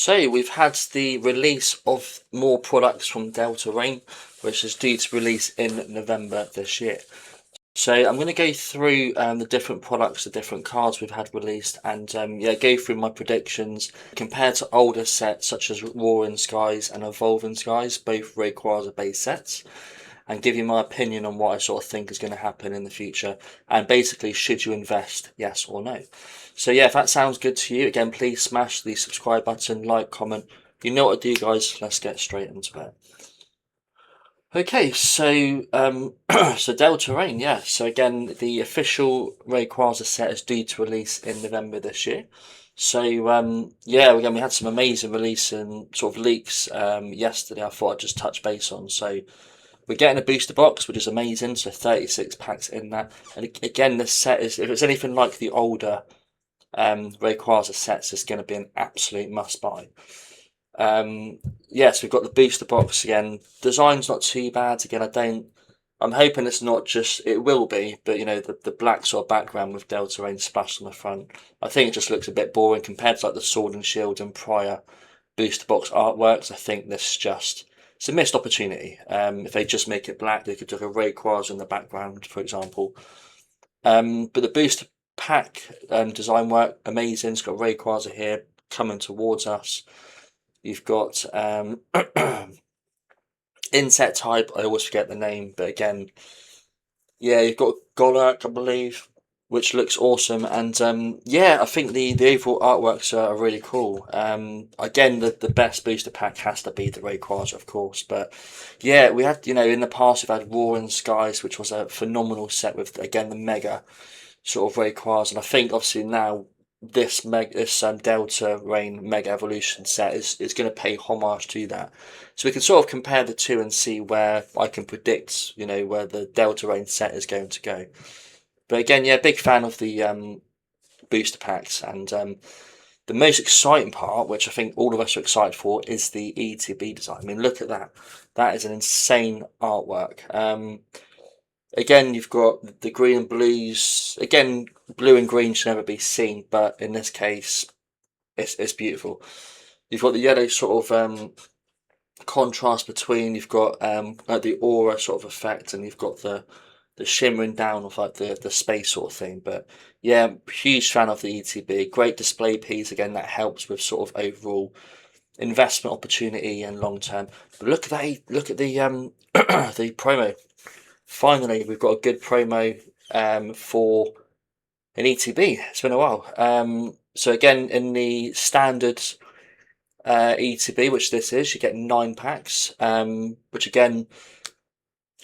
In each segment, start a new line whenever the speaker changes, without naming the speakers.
So we've had the release of more products from Delta Rain, which is due to release in November this year. So I'm going to go through the different products, the different cards we've had released, and yeah, go through my predictions compared to older sets such as Roaring Skies and Evolving Skies, both Rayquaza based sets, and give you my opinion on what I sort of think is going to happen in the future, and basically should you invest, yes or no. So yeah, if that sounds good to you, again, please smash the subscribe button, like, comment. You know what to do, guys. Let's get straight into it. Okay, so so Delta Rain, yeah. So again, the official Rayquaza set is due to release in November this year. So yeah, again we had some amazing release and sort of leaks yesterday. I thought I'd just touch base on. So we're getting a booster box, which is amazing. So 36 packs in that. And again, this set is, if it's anything like the older Rayquaza sets, it's going to be an absolute must buy. Yes, we've got the booster box again. Design's not too bad. Again, I'm hoping it's not just, it will be, but you know, the black sort of background with Delta Rain splashed on the front. I think it just looks a bit boring compared to like the Sword and Shield and prior booster box artworks. I think this just, it's a missed opportunity. If they just make it black, they could do a Rayquaza in the background, for example. But the booster pack design work, amazing. It's got Rayquaza here coming towards us. You've got insect type, I always forget the name, but again, yeah, you've got Golurk, I believe, which looks awesome. And yeah, I think the overall artworks are really cool. Again, the best booster pack has to be the Rayquaza, of course. But yeah, we had, you know, in the past we've had Roaring Skies, which was a phenomenal set with, again, the mega sort of Rayquaza. And I think obviously now this Delta Rain Mega Evolution set is going to pay homage to that. So we can sort of compare the two and see where I can predict, you know, where the Delta Rain set is going to go. But again, yeah, big fan of the booster packs, and the most exciting part, which I think all of us are excited for, is the ETB design. I mean, look at that. That is an insane artwork. Again, you've got the green and blues. Again, blue and green should never be seen, but in this case, it's beautiful. You've got the yellow sort of contrast between. You've got like the aura sort of effect, and you've got the shimmering down of like the space sort of thing. But yeah, huge fan of the ETB. Great display piece again that helps with sort of overall investment opportunity and long term. But look at that! Look at the the promo. Finally, we've got a good promo for an ETB. It's been a while. So again, in the standard ETB, which this is, you get 9 packs, which again,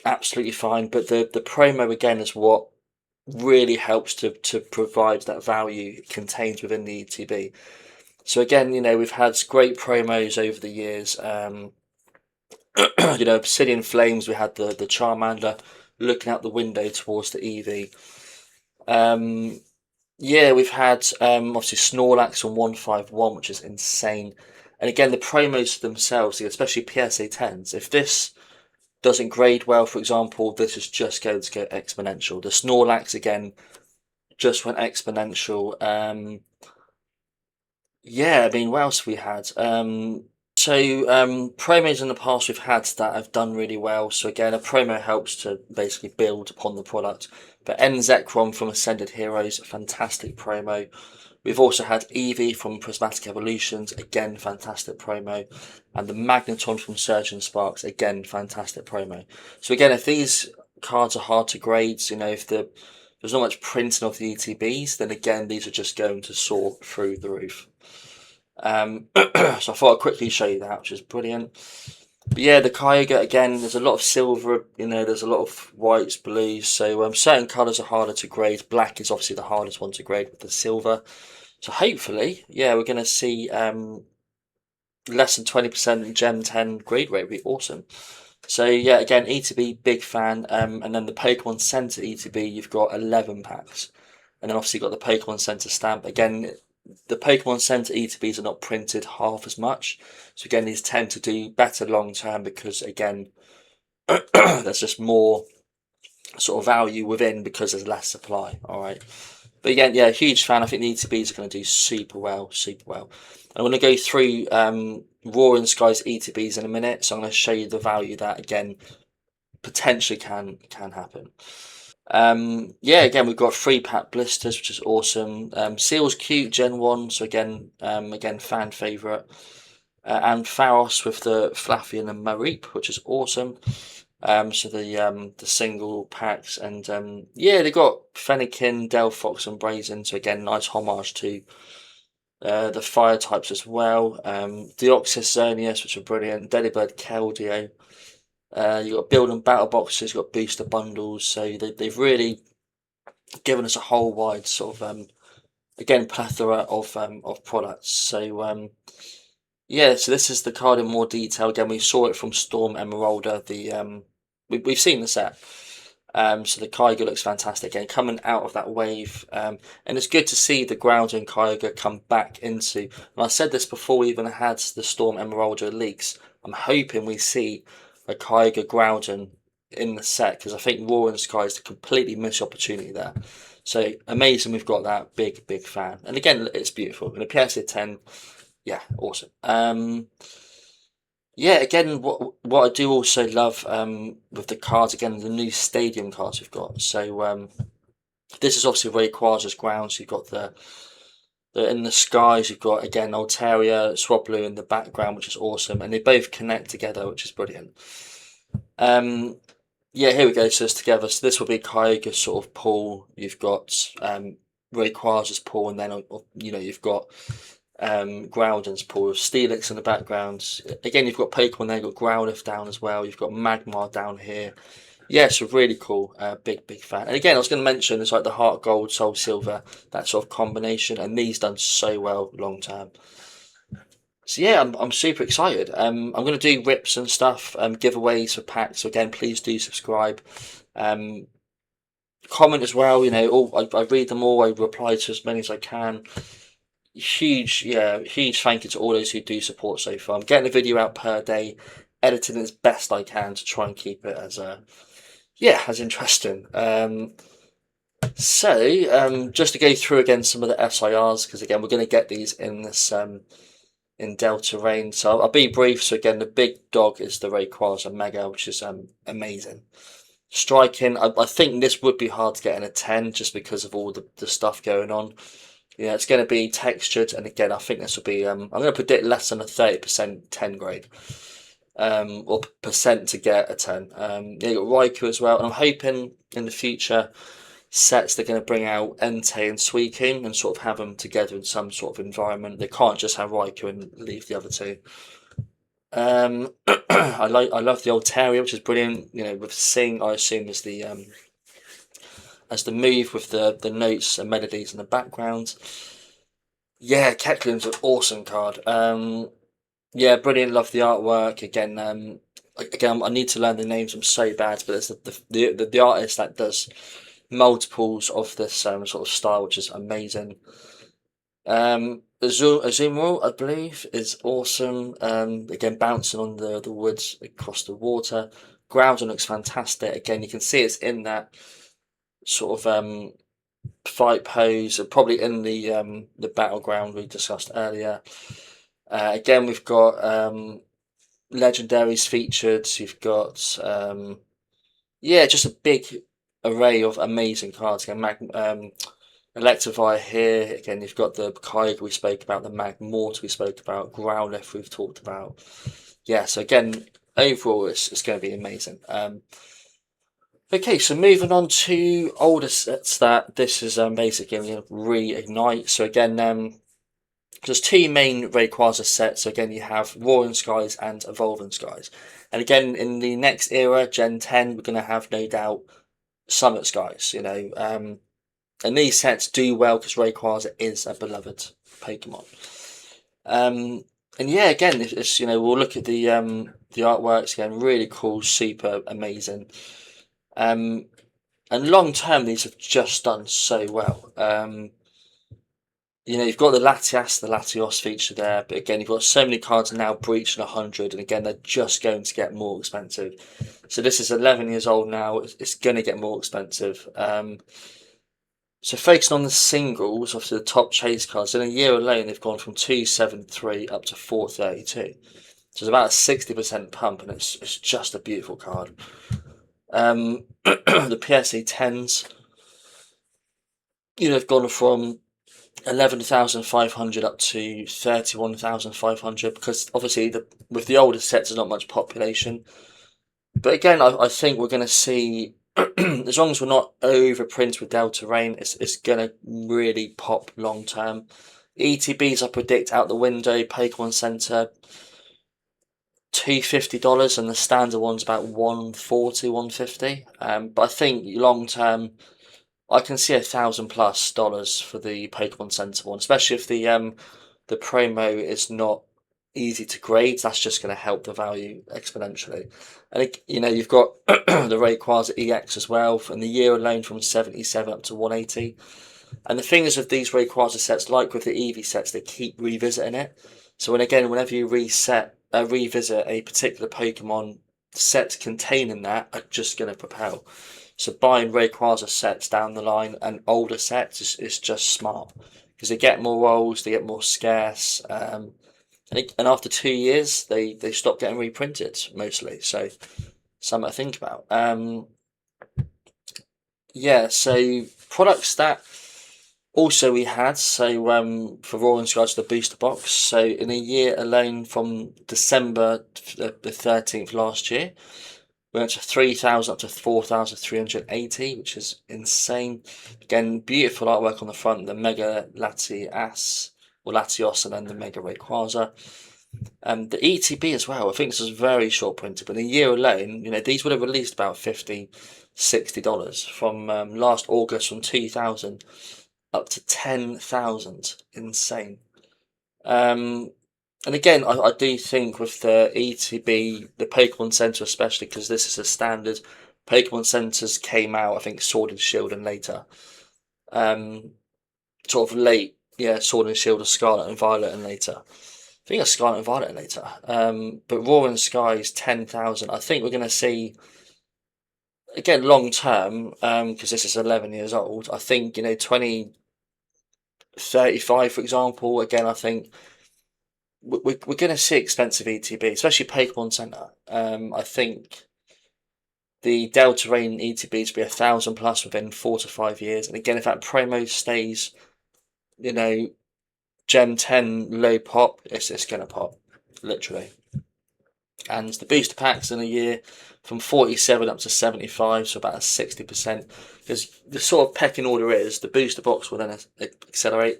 absolutely fine. But the promo again is what really helps to provide that value contained within the ETB. So again, you know, we've had great promos over the years. You know, Obsidian Flames, we had the Charmander looking out the window towards the EV. Yeah, we've had obviously Snorlax on 151, which is insane. And again, the promos themselves, especially PSA 10s, if this doesn't grade well, for example, this is just going to go exponential. The Snorlax, again, just went exponential. Yeah, I mean, what else we had? Promos in the past we've had that have done really well. So again, a promo helps to basically build upon the product. But Zekrom from Ascended Heroes, fantastic promo. We've also had Eevee from Prismatic Evolutions, again, fantastic promo. And the Magneton from Surgeon Sparks, again, fantastic promo. So again, if these cards are hard to grade, you know, if there's not much printing of the ETBs, then again, these are just going to soar through the roof. So I thought I'd quickly show you that, which is brilliant. But yeah, the Kyogre, again, there's a lot of silver, you know, there's a lot of whites, blues, so certain colours are harder to grade. Black is obviously the hardest one to grade with the silver. So hopefully, yeah, we're going to see less than 20% Gem 10 grade rate would be awesome. So yeah, again, ETB, big fan. And then the Pokemon Center ETB, you've got 11 packs. And then obviously you've got the Pokemon Center stamp. Again, the Pokemon Center ETBs are not printed half as much. So again, these tend to do better long term because again, there's just more sort of value within because there's less supply. All right. But again, yeah, huge fan. I think the ETBs are going to do super well, super well. I'm going to go through Roaring Skies ETBs in a minute, so I'm going to show you the value that again potentially can happen. Yeah, again we've got 3 pack blisters, which is awesome. Seal's cute Gen 1, so again fan favourite. And Pharos with the Flathian and Mareep, which is awesome. So the single packs, and yeah, they got Fennekin, Delphox, and Brazen. So again, nice homage to the fire types as well. Deoxys Xerneas, which are brilliant. Delibird Keldeo. You got build and battle boxes. You got booster bundles. So they've really given us a whole wide sort of again plethora of products. So yeah, so this is the card in more detail. Again, we saw it from Storm Emeralda. We've seen the set. So the Kyogre looks fantastic again, coming out of that wave. And it's good to see the Groudon Kyogre come back into. And I said this before we even had the Storm Emeralda leaks. I'm hoping we see a Kyogre Groudon in the set, because I think Roaring Sky is a completely missed opportunity there. So amazing, we've got that. Big fan. And again, it's beautiful. And a PSA 10, yeah, awesome. Yeah, again, what I do also love with the cards, again, the new stadium cards we've got. So this is obviously Rayquaza's grounds. You've got the in the skies. You've got again Altaria, Swablu in the background, which is awesome, and they both connect together, which is brilliant. Yeah, here we go. So it's together. So this will be Kyogre's sort of pool. You've got Rayquaza's pool, and then you've got Groudon's pool, Steelix in the background. Again, you've got Pokemon there, you've got Growlithe down as well, you've got Magmar down here. Yeah, so really cool. Big fan. And again, I was going to mention it's like the Heart Gold, Soul Silver, that sort of combination, and these done so well long term. So yeah, I'm super excited. I'm going to do rips and stuff, giveaways for packs. So again, please do subscribe. Um, Comment as well. I read them all. I reply to as many as I can. Huge thank you to all those who do support so far. I'm getting a video out per day, editing as best I can to try and keep it as interesting. Just to go through again some of the SIRs, because again we're going to get these in this in Delta Rain. So I'll be brief. So again, the big dog is the Rayquaza Mega, which is amazing. Striking, I think this would be hard to get in a 10 just because of all the stuff going on. Yeah, it's going to be textured, and again, I think this will be. I'm going to predict less than a 30% 10 grade, or percent to get a 10. Yeah, you got Raikou as well, and I'm hoping in the future sets they're going to bring out Entei and Suicune and sort of have them together in some sort of environment. They can't just have Raikou and leave the other two. I love the Altaria, which is brilliant. With Sing, I assume as the move with the notes and melodies in the background. Yeah, Kecleon's an awesome card. Yeah, brilliant. Love the artwork. Again, I need to learn the names. I'm so bad, but it's the artist that does multiples of this sort of style, which is amazing. Azumarill, I believe, is awesome. Again, bouncing on the woods across the water. Groudon looks fantastic. Again, you can see it's in that sort of fight pose, probably in the battleground we discussed earlier. Again, we've got legendaries featured. You've got just a big array of amazing cards. Again, Electivire here. Again, you've got the Kyogre we spoke about, the Magmortar we spoke about, Growlithe we've talked about. Yeah, so again, overall, it's going to be amazing. Okay, so moving on to older sets that this is basically going to reignite. So again, there's 2 main Rayquaza sets. So again, you have Roaring Skies and Evolving Skies. And again, in the next era, Gen 10, we're going to have no doubt Summit Skies. And these sets do well because Rayquaza is a beloved Pokemon. And yeah, again, it's we'll look at the artworks again. Really cool, super amazing. And long term, these have just done so well. You've got the Latias, the Latios feature there, but again, you've got so many cards now breaching 100, and again, they're just going to get more expensive. So this is 11 years old now. It's going to get more expensive. So focusing on the singles, obviously the top chase cards, in a year alone they've gone from 273 up to 432. So it's about a 60% pump, and it's just a beautiful card. The PSA 10s, they've gone from 11,500 up to 31,500, because obviously with the older sets there's not much population. But again, I think we're going to see, as long as we're not overprinted with Delta Rain, it's going to really pop long term. ETBs I predict out the window. Pokemon Center $250, and the standard one's about 140, 150. But I think long term, I can see $1,000+ for the Pokemon Center one, especially if the promo is not easy to grade. That's just going to help the value exponentially. And you've got the Rayquaza EX as well, from the year alone from 77 up to 180. And the thing is with these Rayquaza sets, like with the Eevee sets, they keep revisiting it. So whenever you revisit a particular Pokemon, sets containing that are just going to propel. So buying Rayquaza sets down the line and older sets is just smart, because they get more rolls, they get more scarce, and after 2 years they stop getting reprinted mostly. So something to think about. Yeah, so products that also we had, so for Raw and Skies, the booster box. So in a year alone, from December the 13th last year, we went to 3,000 up to 4,380, which is insane. Again, beautiful artwork on the front, the Mega Latias, or Latios, and then the Mega Rayquaza. The ETB as well, I think this was very short printed, but in a year alone, these would have released about $50, $60 from last August, from 2,000 up to 10,000. Insane. And again, I do think with the ETB, the Pokemon Center especially, because this is a standard, Pokemon Centers came out, I think, Sword and Shield and later. Sort of late, yeah, Sword and Shield, or Scarlet and Violet and later. I think it's Scarlet and Violet and later. But Roaring Skies, 10,000. I think we're going to see, again, long term, because this is 11 years old, I think, 2035, for example, again, I think we're going to see expensive ETB, especially Pokemon Center. I think the Delta Rain ETBs will be 1,000+ within 4 to 5 years. And again, if that promo stays, Gem 10 low pop, it's going to pop, literally. And the booster packs in a year from 47 up to 75, so about a 60%. Because the sort of pecking order is the booster box will then accelerate.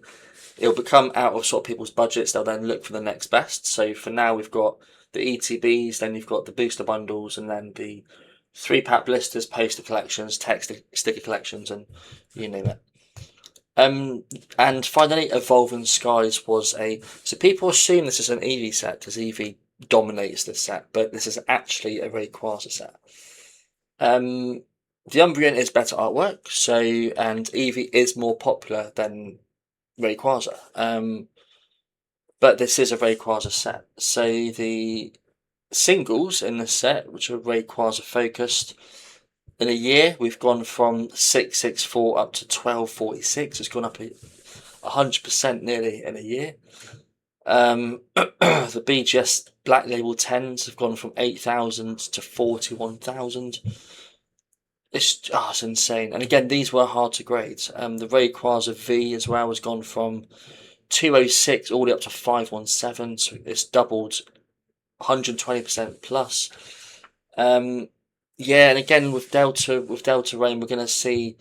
It'll become out of sort of people's budgets. They'll then look for the next best. So for now, we've got the ETBs, then you've got the booster bundles, and then the 3-pack blisters, poster collections, text sticker collections, and you name it. And finally, Evolving Skies was so people assume this is an Eevee set because Eevee dominates this set, but this is actually a Rayquaza set. The Umbreon is better artwork, and Eevee is more popular than Rayquaza. But this is a Rayquaza set. So the singles in the set, which are Rayquaza focused, in a year we've gone from 664 up to 1246. It's gone up 100% nearly in a year. The BGS Black Label 10s have gone from 8,000 to 41,000. It's insane. And again, these were hard to grade. The Rayquaza V as well has gone from 206 all the way up to 517, so it's doubled 120% plus. Yeah, and again with Delta Rain, we're gonna see,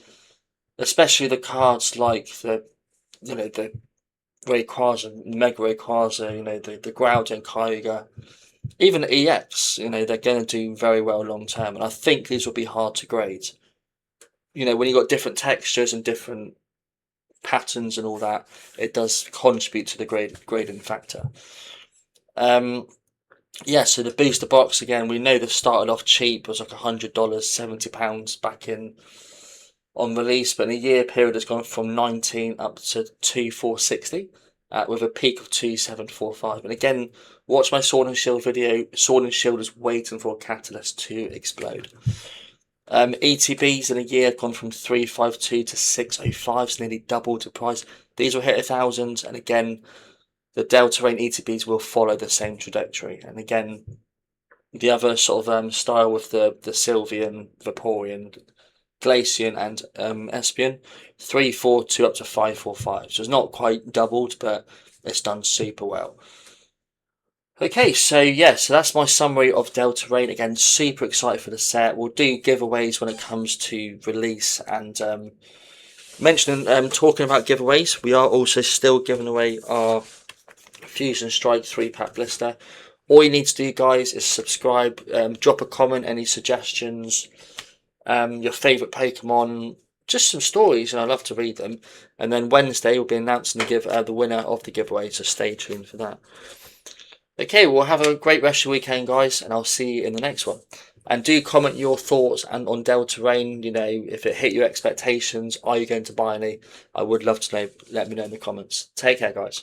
especially the cards like the Rayquaza, Mega Rayquaza, the Groudon, Kyogre, even the EX, they're gonna do very well long term, and I think these will be hard to grade. When you've got different textures and different patterns and all that, it does contribute to the grading factor. Yeah, so the booster box, again, we know they've started off cheap. It was like $100, £70 back on release, but in a year period it's gone from 19 up to 2,460, with a peak of 2,745. And again, watch my Sword and Shield video. Sword and Shield is waiting for a catalyst to explode. ETBs in a year have gone from 352 to 605, so nearly doubled the price. These will hit 1,000, and again, the Delta Rain ETBs will follow the same trajectory. And again, the other sort of style with the Sylveon, Vaporeon, Glaceon, and Espeon, 342 up to 545. So it's not quite doubled, but it's done super well. Okay, so yeah, so that's my summary of Delta Rain. Again, super excited for the set. We'll do giveaways when it comes to release, and talking about giveaways, we are also still giving away our Fusion Strike 3-pack blister. All you need to do, guys, is subscribe, drop a comment, any suggestions, your favourite Pokemon, just some stories, and I love to read them. And then Wednesday we'll be announcing the winner of the giveaway, so stay tuned for that. Okay, well, have a great rest of your weekend, guys, and I'll see you in the next one. And do comment your thoughts and on Delta Rain, if it hit your expectations, are you going to buy any? I would love to know. Let me know in the comments. Take care, guys.